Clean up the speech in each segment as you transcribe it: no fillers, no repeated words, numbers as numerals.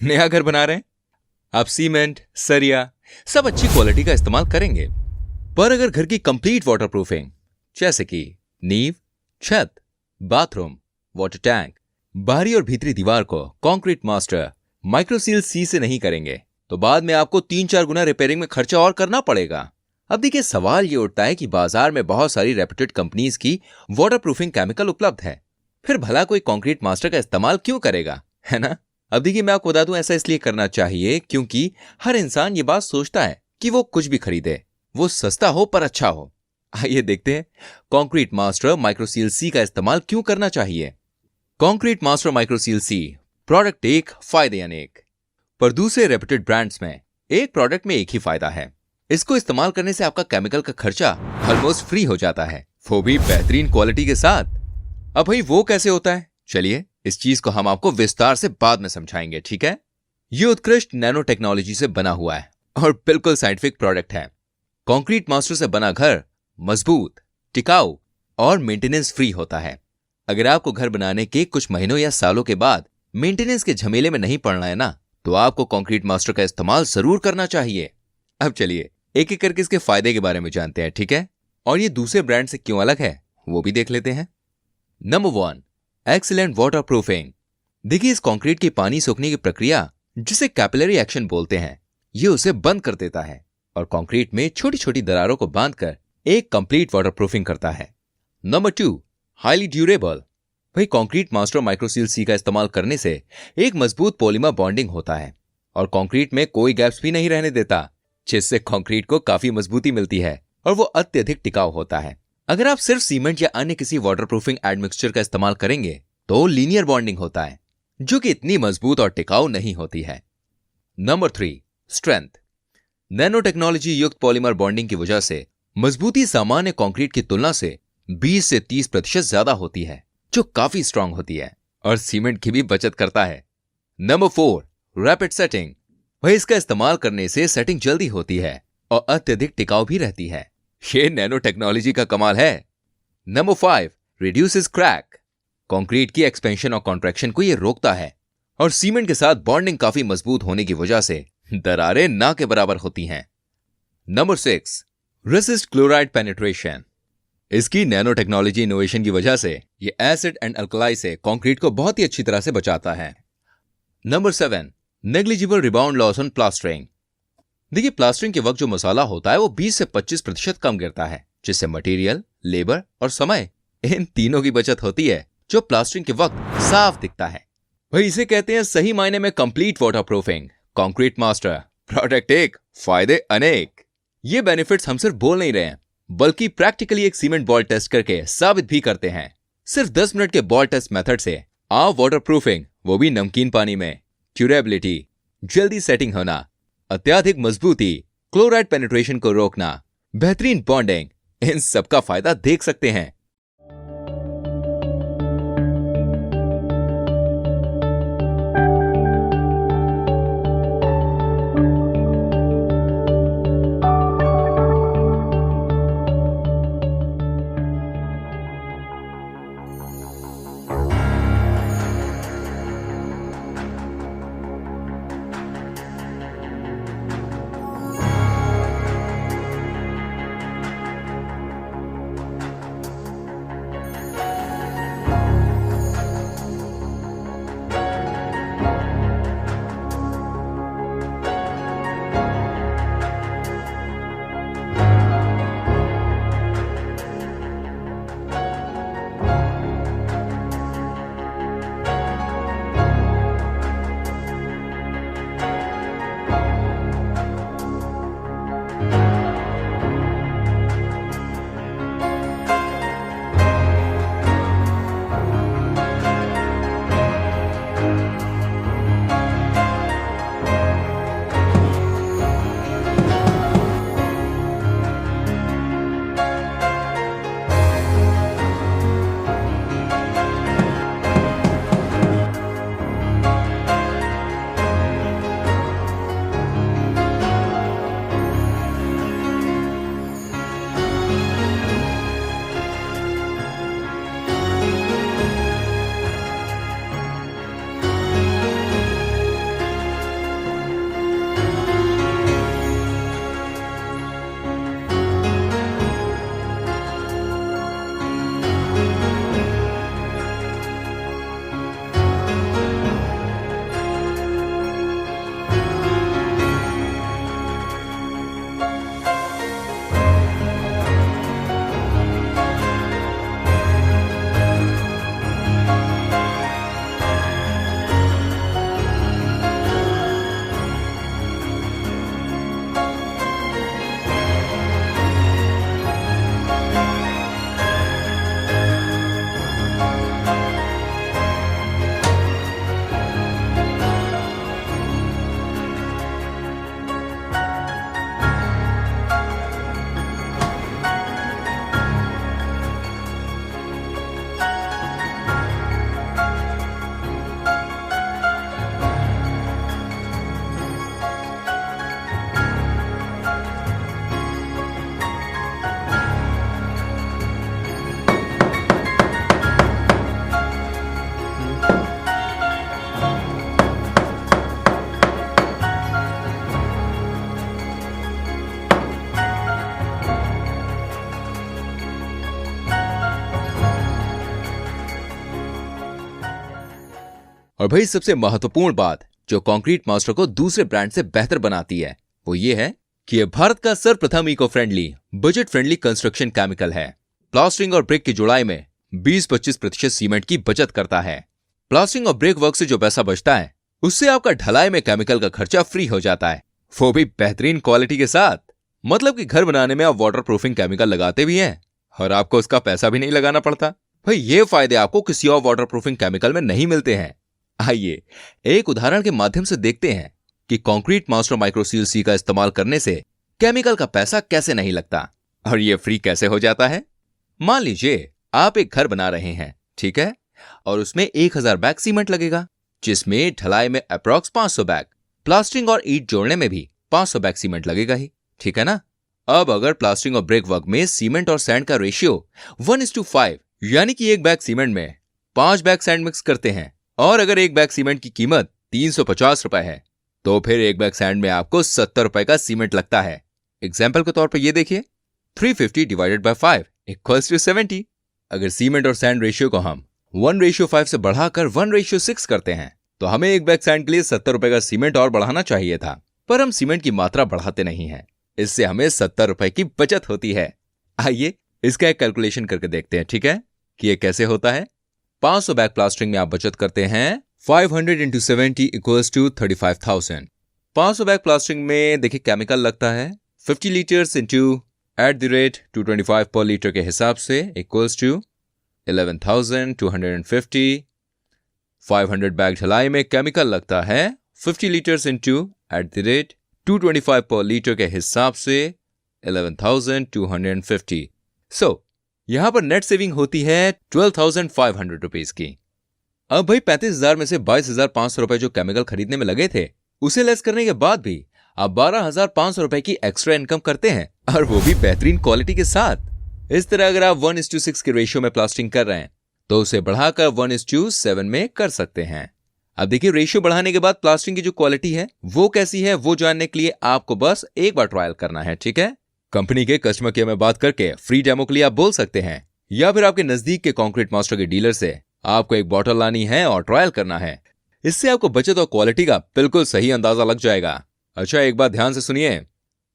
नया घर बना रहे हैं, आप सीमेंट, सरिया सब अच्छी क्वालिटी का इस्तेमाल करेंगे। पर अगर घर की कंप्लीट वाटरप्रूफिंग जैसे कि नींव, छत, बाथरूम, वाटर टैंक, बाहरी और भीतरी दीवार को कंक्रीट मास्टर माइक्रोसील सी से नहीं करेंगे तो बाद में आपको 3-4 गुना रिपेयरिंग में खर्चा और करना पड़ेगा। अब देखिए, सवाल ये उठता है कि बाजार में बहुत सारी रेप्यूटेड कंपनीज की वाटरप्रूफिंग केमिकल उपलब्ध है, फिर भला कोई कंक्रीट मास्टर का इस्तेमाल क्यों करेगा, है ना? अब देखिए, मैं आपको बता दूं, ऐसा इसलिए करना चाहिए क्योंकि हर इंसान ये बात सोचता है कि वो कुछ भी खरीदे वो सस्ता हो पर अच्छा हो। आइए देखते हैं कंक्रीट मास्टर माइक्रोसील सी का इस्तेमाल क्यों करना चाहिए। कंक्रीट मास्टर माइक्रोसील सी, प्रोडक्ट एक, फायदे अनेक। पर दूसरे रेप्यूटेड ब्रांड्स में एक प्रोडक्ट में एक ही फायदा है, इसको इस्तेमाल करने से आपका केमिकल का खर्चा ऑलमोस्ट फ्री हो जाता है, वो भी बेहतरीन क्वालिटी के साथ। अब भाई वो कैसे होता है, चलिए इस चीज को हम आपको विस्तार से बाद में समझाएंगे, ठीक है? ये उत्कृष्ट नैनो टेक्नोलॉजी से बना हुआ है और बिल्कुल साइंटिफिक प्रोडक्ट है। कंक्रीट मास्टर से बना घर मजबूत, टिकाऊ और मेंटेनेंस फ्री होता है। अगर आपको घर बनाने के कुछ महीनों या सालों के बाद मेंटेनेंस के झमेले में नहीं पड़ना है ना, तो आपको कंक्रीट मास्टर का इस्तेमाल जरूर करना चाहिए। अब चलिए एक एक करके इसके फायदे के बारे में जानते हैं, ठीक है? और ये दूसरे ब्रांड से क्यों अलग है वो भी देख लेते हैं। Number 1, excellent water proofing. देखिए, इस कंक्रीट की पानी सोखने की प्रक्रिया जिसे कैपिलरी एक्शन बोलते हैं, ये उसे बंद कर देता है और कंक्रीट में छोटी छोटी दरारों को बांधकर एक कंप्लीट वाटर प्रूफिंग करता है। Number 2, highly durable. भाई कंक्रीट मास्टर माइक्रोसील सी का इस्तेमाल करने से एक मजबूत पॉलीमर बॉन्डिंग होता है और कंक्रीट में कोई गैप्स भी नहीं रहने देता, जिससे कंक्रीट को काफी मजबूती मिलती है और वो अत्यधिक टिकाऊ होता है। अगर आप सिर्फ सीमेंट या अन्य किसी वाटरप्रूफिंग एडमिक्सचर का इस्तेमाल करेंगे तो लीनियर बॉन्डिंग होता है, जो कि इतनी मजबूत और टिकाऊ नहीं होती है। Number 3, strength. नैनो टेक्नोलॉजी युक्त पॉलीमर बॉन्डिंग की वजह से मजबूती सामान्य कंक्रीट की तुलना से 20 से 30% ज्यादा होती है, जो काफी स्ट्रांग होती है और सीमेंट की भी बचत करता है। Number 4, rapid setting. वह इसका इस्तेमाल करने से सेटिंग जल्दी होती है और अत्यधिक टिकाऊ भी रहती है। ये नैनो टेक्नोलॉजी का कमाल है। Number 5, reduces crack. कंक्रीट की एक्सपेंशन और कॉन्ट्रैक्शन को ये रोकता है और सीमेंट के साथ बॉन्डिंग काफी मजबूत होने की वजह से दरारें ना के बराबर होती हैं। Number 6, resist chloride penetration. इसकी नैनो टेक्नोलॉजी इनोवेशन की वजह से ये एसिड एंड अल्कलाई से कंक्रीट को बहुत ही अच्छी तरह से बचाता है। Number 7, negligible rebound loss on plastering. देखिए, प्लास्टरिंग के वक्त जो मसाला होता है वो 20 से 25% कम गिरता है, जिससे मटेरियल, लेबर और समय इन तीनों की बचत होती है, जो प्लास्टरिंग के वक्त साफ दिखता है। भाई इसे कहते हैं सही मायने में complete waterproofing. Concrete master, product एक, फायदे अनेक। ये बेनिफिट्स हम सिर्फ बोल नहीं रहे हैं, बल्कि प्रैक्टिकली एक सीमेंट बॉल टेस्ट करके साबित भी करते हैं। सिर्फ 10 मिनट के बॉल टेस्ट मेथड से आप वाटरप्रूफिंग, वो भी नमकीन पानी में, ड्यूरेबिलिटी, जल्दी सेटिंग होना, अत्याधिक मजबूती, क्लोराइड पेनिट्रेशन को रोकना, बेहतरीन बॉन्डिंग, इन सब का फायदा देख सकते हैं। और भाई सबसे महत्वपूर्ण बात जो कंक्रीट मास्टर को दूसरे ब्रांड से बेहतर बनाती है वो ये है कि यह भारत का सर्वप्रथम eco friendly budget friendly construction chemical है। प्लास्टरिंग और ब्रिक की जुड़ाई में 20-25% सीमेंट की बचत करता है। प्लास्टरिंग और ब्रिक वर्क से जो पैसा बचता है उससे आपका ढलाई में केमिकल का खर्चा फ्री हो जाता है, वो भी बेहतरीन क्वालिटी के साथ। मतलब कि घर बनाने में आप वाटर प्रूफिंग केमिकल लगाते भी हैं और आपको उसका पैसा भी नहीं लगाना पड़ता। भाई ये फायदे आपको किसी और वाटर प्रूफिंग केमिकल में नहीं मिलते हैं। आइए एक उदाहरण के माध्यम से देखते हैं कि कंक्रीट मास्टर माइक्रोसील सी का इस्तेमाल करने से केमिकल का पैसा कैसे नहीं लगता और ये फ्री कैसे हो जाता है। मान लीजिए आप एक घर बना रहे हैं, ठीक है, और उसमें 1000 बैग सीमेंट लगेगा, जिसमें ढलाई में अप्रॉक्स 500 बैग, प्लास्टरिंग और ईंट जोड़ने में भी 500 बैग सीमेंट लगेगा ही, ठीक है ना। अब अगर प्लास्टरिंग और ब्रिक वर्क में सीमेंट और सैंड का रेशियो 1:5 यानी कि एक बैग सीमेंट में 5 बैग सैंड मिक्स करते हैं और अगर एक बैग सीमेंट की कीमत 350 रुपए है तो फिर एक बैग सैंड में आपको 70 रुपए का सीमेंट लगता है। एग्जाम्पल के तौर पर ये देखिए 350 डिवाइडेड बाय 5 इक्वल्स टू 70। अगर सीमेंट और सैंड रेशियो को हम 1:5 से बढ़ाकर 1:6 करते हैं तो हमें एक बैग सैंड के लिए 70 रुपए का सीमेंट और बढ़ाना चाहिए था, पर हम सीमेंट की मात्रा बढ़ाते नहीं हैं, इससे हमें 70 रुपए की बचत होती है। आइए इसका एक कैलकुलेशन करके देखते हैं, ठीक है, कि ये कैसे होता है। 500 बैग प्लास्टरिंग में आप बचत करते हैं 500 into 70 equals to 35,000। 500 bag plastering में देखिए केमिकल लगता है 50 लीटर्स इंटू @225 पर लीटर के हिसाब से इक्वल्स टू 11,250। 500 बैग ढलाई में केमिकल लगता है 50 लीटर्स इंटू @225 पर लीटर के हिसाब से 11,250। सो यहां पर नेट सेविंग होती है 12,500 रुपीज की। अब भाई 35,000 में से 22,500 रुपए जो केमिकल खरीदने में लगे थे उसे लेस करने के बाद भी आप 12,500 रुपए की एक्स्ट्रा इनकम करते हैं, और वो भी बेहतरीन क्वालिटी के साथ। इस तरह अगर आप 1:6 के रेशियो में प्लास्टरिंग कर रहे हैं तो उसे बढ़ाकर 1:7 में कर सकते हैं। अब देखिए रेशियो बढ़ाने के बाद प्लास्टरिंग की जो क्वालिटी है वो कैसी है वो जानने के लिए आपको बस एक बार ट्रायल करना है, ठीक है। कंपनी के कस्टमर केयर में बात करके फ्री डेमो के लिए आप बोल सकते हैं, या फिर आपके नजदीक के कंक्रीट मास्टर के डीलर से आपको एक बॉटल लानी है और ट्रायल करना है। इससे आपको बचत और क्वालिटी का बिल्कुल सही अंदाजा लग जाएगा। अच्छा एक बात ध्यान से सुनिए,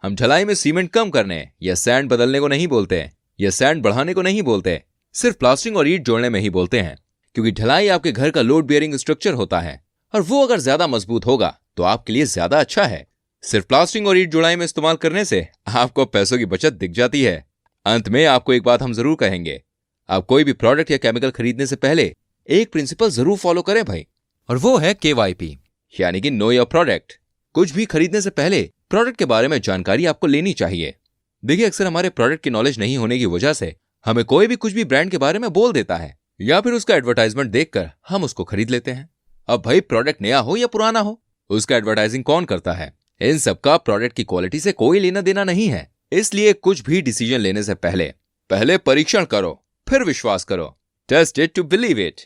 हम ढलाई में सीमेंट कम करने या सैंड बदलने को नहीं बोलते या सैंड बढ़ाने को नहीं बोलते, सिर्फ प्लास्टरिंग और ईंट जोड़ने में ही बोलते हैं, क्योंकि ढलाई आपके घर का लोड बियरिंग स्ट्रक्चर होता है और वो अगर ज्यादा मजबूत होगा तो आपके लिए ज्यादा अच्छा है। सिर्फ प्लास्टरिंग और ईंट जुड़ाई में इस्तेमाल करने से आपको पैसों की बचत दिख जाती है। अंत में आपको एक बात हम जरूर कहेंगे, आप कोई भी प्रोडक्ट या केमिकल खरीदने से पहले एक प्रिंसिपल जरूर फॉलो करें भाई, और वो है KYP यानी कि नो योर प्रोडक्ट। कुछ भी खरीदने से पहले प्रोडक्ट के बारे में जानकारी आपको लेनी चाहिए। देखिए अक्सर हमारे प्रोडक्ट की नॉलेज नहीं होने की वजह से हमें कोई भी कुछ भी ब्रांड के बारे में बोल देता है या फिर उसका एडवर्टाइजमेंट देखकर हम उसको खरीद लेते हैं। अब भाई प्रोडक्ट नया हो या पुराना हो, उसका एडवर्टाइजिंग कौन करता है, इन सबका प्रोडक्ट की क्वालिटी से कोई लेना देना नहीं है। इसलिए कुछ भी डिसीजन लेने से पहले परीक्षण करो फिर विश्वास करो। Test it to believe it.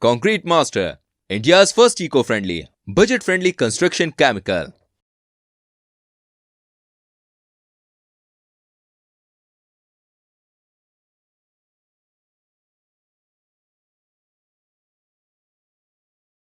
Concrete master, India's first eco friendly budget friendly construction chemical.